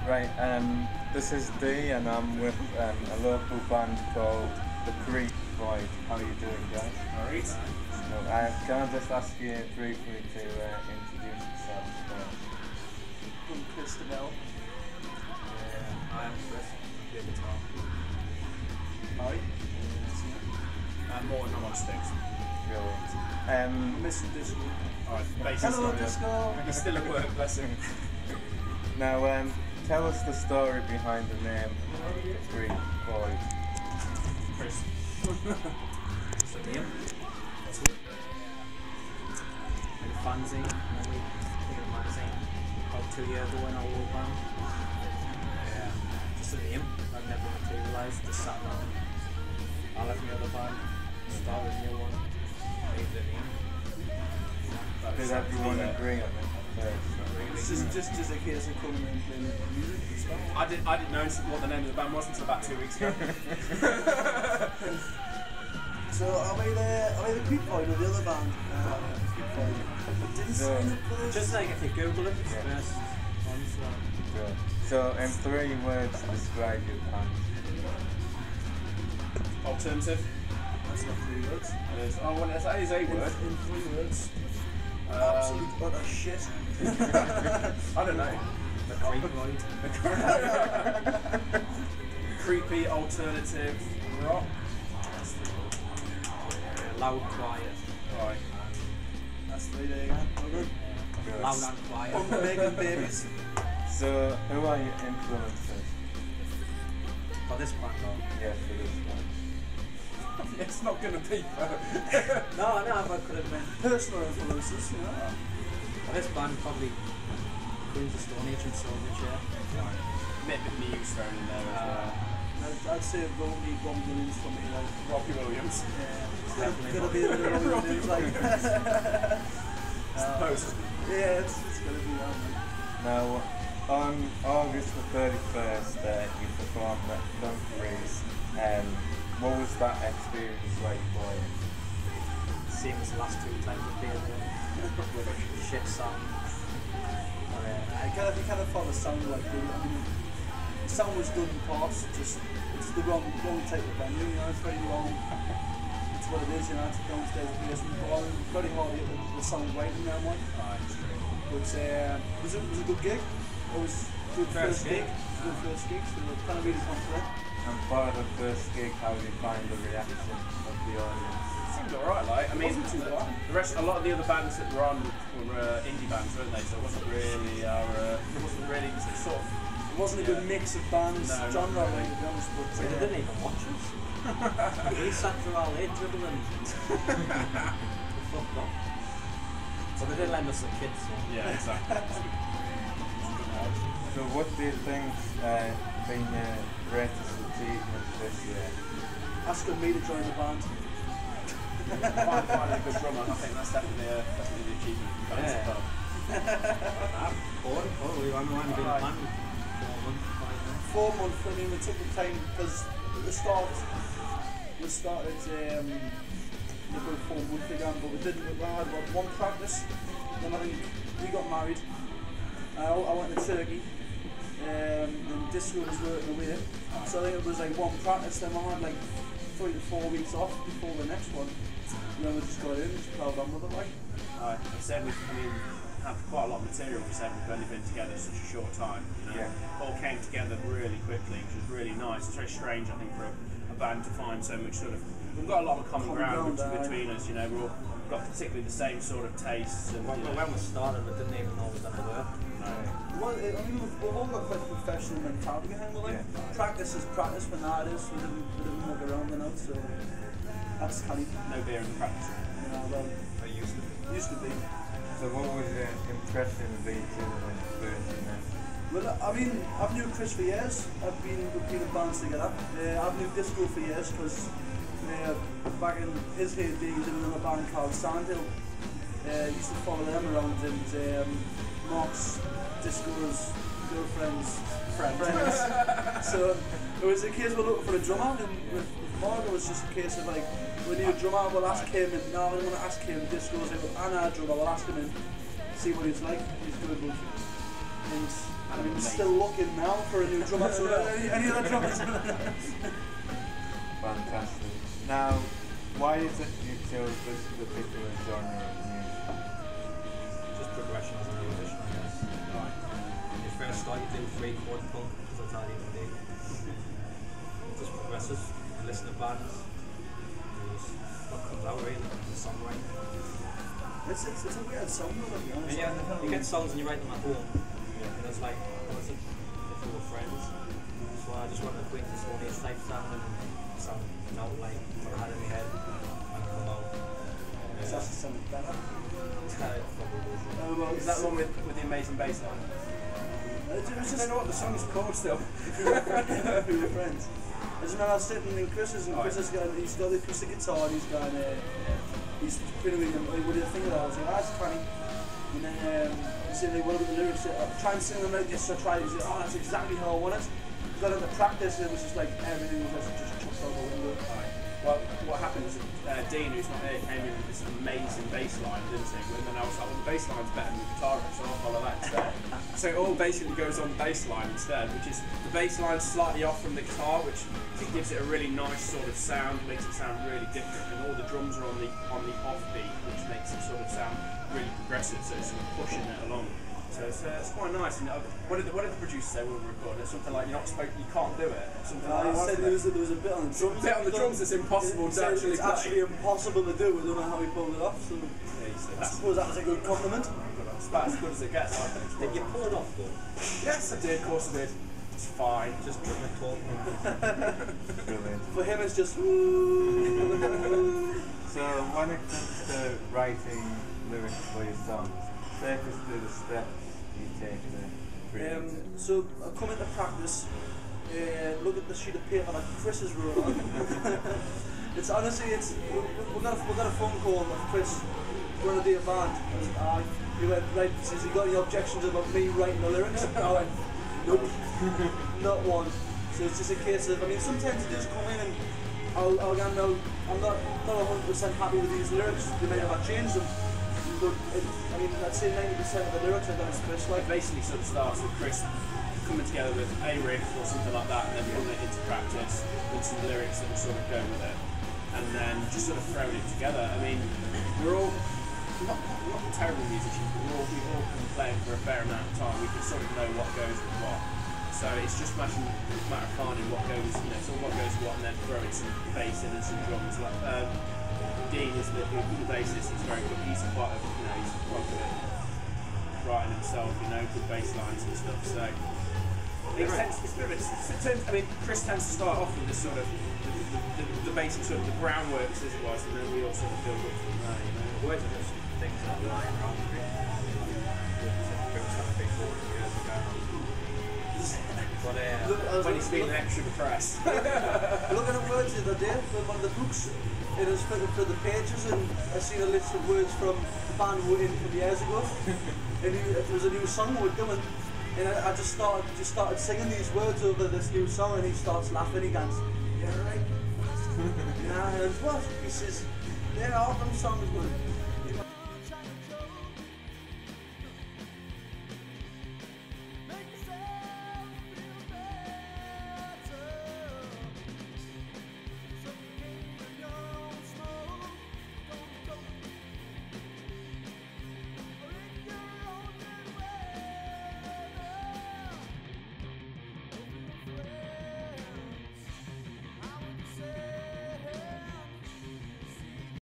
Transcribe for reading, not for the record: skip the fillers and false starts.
Right, this is D and I'm with a local band called The Creek Void. How are you doing, guys? Alright. So, can I just ask you briefly to introduce yourselves first? I'm Chris Devell. I am Chris. Play guitar. Hi. More I'm on sticks. Brilliant. Missing Disco. Alright, bassist. Hello, Disco. He's still at work, bless him. Now, tell us the story behind the name The Creek Void. Chris. So Liam. That's it. Made a fanzine. We made a magazine about 2 years ago in our old band. Yeah. Just a name that never materialised. Just sat down. I left my other band. Started a new one. Made the name. Did everyone agree on it? It's just a case of coming in and playing music and stuff. I didn't know what the name of the band was until about 2 weeks ago. So are we the Creek Void or the other band? Creek Void. Didn't see the place. Just like if you Google it, it's the best one. Sure. So, in 3 words, describe your band. Alternative. That's not 3 words. It is. Oh, well, that is a word. In 3 words. Absolute utter shit. I don't know. The Creek Void. Creepy alternative rock. Loud, quiet. Right. That's 3 there again. Well done. Loud and quiet. Punk making babies. So, who are your influences? For this band, though. Yeah, for this one. It's not going to be. No, but could have been personal influences, you know. For this band, probably Queens of Stone Age and Silverchair. Bit of Muse thrown in there as well. I'd say Robbie Williams for me, like. Robbie Williams. Yeah, gonna be a bit of Robbie Williams, like. Supposedly. Yeah, it's gonna be that, man. Now, on August the 31st, you performed at Dumfries. What was that experience like for you? Same as the last 2 times we played with a shit song. I kind of thought the sound like the sound was good in parts, just it's the wrong type of venue, you know, it's very long. It's what it is, you know, it's a downstairs basement bar and very hard to get the sound right in there, one. But it was a good gig. It was good first gig. Good first gig, so we're kind of really confident. And for the first gig, how did you find the reaction of the audience? It seemed alright, like. I mean, It wasn't too bad. the rest, a lot of the other bands that were on were indie bands, weren't they? So it wasn't really sort of. It wasn't a good mix of bands, No, genre, not really. to be honest, but They didn't even watch us. We sat through all day dribbling. We fucked up. So they didn't lend us the kids. So. Yeah, exactly. So what do you think's been your greatest achievement this year? asking me to join the band. Finding a good drummer, I think that's definitely the achievement for bands as well. We've only been a band 4 months, 5 months. 4 months, I mean, we took the time because at the start, we started about 4 months ago, but we didn't, we had one practice, then I think we got married. I went to Turkey, and Disco was working away, so I think it was like one practice, then we had like 3 to 4 weeks off before the next one, and then we just got in and just plowed on with it like. I said we have quite a lot of material for seven, we've only been together such a short time, you know. Yeah. All came together really quickly, which was really nice. It's very strange, I think, for a band to find so much sort of, we've got a lot of common ground between us, you know, we've all got particularly the same sort of tastes. And, When we started, we didn't even know we were going to work. no. Well, I mean, we've all got quite a professional mentality behind it. Like, practice is practice, but nowadays we didn't mug around the notes, so that's kind of, No beer in the practice. you know, well, used to be. So what was your impression of each other when you first met? Well, I mean, I've known Chris for years. We've been in bands together. I've known Disco for years because back in his heyday he was in another band called Sandhill. Used to follow them around and Mark's Disco's girlfriend's friends. So it was a case of looking for a drummer, and with Mark it was just a case of like, we need a drummer, we'll ask him, and no, I don't want to ask him. Disco's like, well, Anna, a drummer, we'll ask him and see what he's like. He's good, but and I mean, we're still looking now for a new drummer, so any other drummers? Fantastic. Now, why is it you chose this particular genre of music? Just progression as a musician, I guess. Like, when you first start, you do 3-chord punk, because that's all you can do. Just progresses, you listen to bands, and just what comes out really, the songwriting. It's a weird song, though, to be honest. And yeah, you get songs and you write them at home. And it's like, what is it? If you were friends. So I just wanted to bring this one type sound and sound out like what I had in my head and come out. It's actually something better. Is that one with the amazing bass line? It was I just don't know what the song's called still. if we were friends. I just remember I was sitting in Chris's, and Chris has got, he's got the acoustic guitar, and he's got, he's fiddling, and what do you think of that? I was like, that's funny. And then he said, like, what about the lyrics? I try and sing them like this, so I tried. He said, oh, that's exactly how I want it. Got into practice, and it was just like everything was just chucked out the window. Well, what happened is Dean, who's not here, came in with this amazing bass line, didn't he? And then I was like, well, the bass line's better than the guitar riff, so I'll follow that instead. So it all basically goes on the bass line instead, which is the bass line's slightly off from the guitar, which it gives it a really nice sort of sound, makes it sound really different, and all the drums are on the offbeat, which makes it sort of sound really progressive, so it's sort of pushing it along. So it's quite nice. And what did the producer say when we were recording? It's something like you can't do it. Something like He said there was a bit on the drums. A bit on the drums that's impossible to actually It's play. actually impossible to do. I don't know how he pulled it off. So I suppose that was a good compliment. It's about as good as it gets, I think. Did you pull it off though? Yes, I did. Of course I did. It's fine. Just put the talk. Brilliant. For him, it's just. So when it comes to writing lyrics for your songs, take us through the steps you take to create it. So I come into practice, look at the sheet of paper that Chris has wrote on. It's honestly, we got a phone call with Chris. We're going to do a band. He went, right, says you got any objections about me writing the lyrics? I went, nope, not one. So it's just a case of, I mean, sometimes you just come in and I'm not 100% happy with these lyrics. They may have changed them. But I mean, I'd say 90% of the lyrics are going to express like. It basically sort of starts with Chris coming together with a riff or something like that, and then putting it into practice with some lyrics that will sort of go with it, and then just sort of throwing it together. I mean, we're all not terrible musicians, but we've all been playing for a fair amount of time. We can sort of know what goes with what. So it's just a matter of finding what goes, so what goes with what, and then throwing some bass in and some drums. Dean is the bassist. He's very good. He's quite he's quite good at writing himself. Good bass lines and stuff. So I mean, Chris tends to start off with this sort of the basic sort of the groundworks as it was, and then we all sort of build up from there. Words are just things that are lying around. But when he's feeling extra depressed. Looking at words the other day from one of the books, it was flipping through the pages, and I seen a list of words from the band we were in from years ago. And there was a new song we were doing, and I just started singing these words over this new song, and he starts laughing. He goes, "Yeah, right." Yeah, and what? He says, "Yeah, all them songs, man."